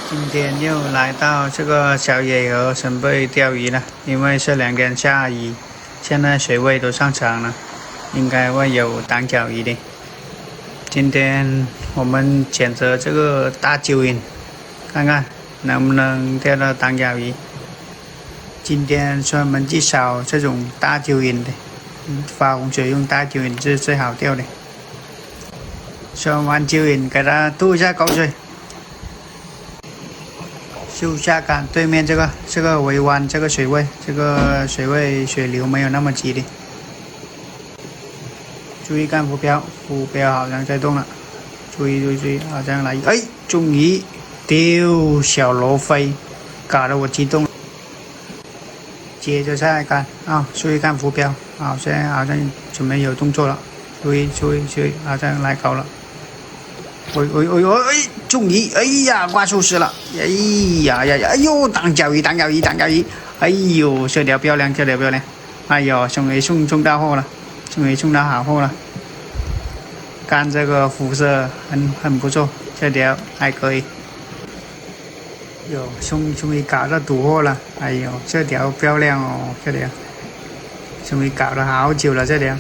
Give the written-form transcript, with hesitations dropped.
今天又来到这个小野河准备钓鱼了，因为这2天下雨，现在水位都上涨了，应该会有短脚鱼的。今天我们选择这个大蚯蚓，看看能不能钓到短脚鱼。今天专门介绍这种大蚯蚓的，发洪水用大蚯蚓是最好钓的。说完蚯蚓，给它吐一下口水。右下杆对面这个围湾，这个水位，水流没有那么急的。注意看浮标，浮标好像在动了，注意，好像来，哎，终于丢小罗非，搞得我激动。接着再来看啊，注意看浮标，好像准备有动作了，注意，好像来搞了。哎，终于，哎呀，挂树枝了，哎呦，短脚鱼，哎呦，这条漂亮，哎呦，终于送到货了，终于送到好货了。看这个肤色很不错，这条还可以。终于搞到赌货了，哎呦，这条漂亮哦，这条终于搞了好久了，这条。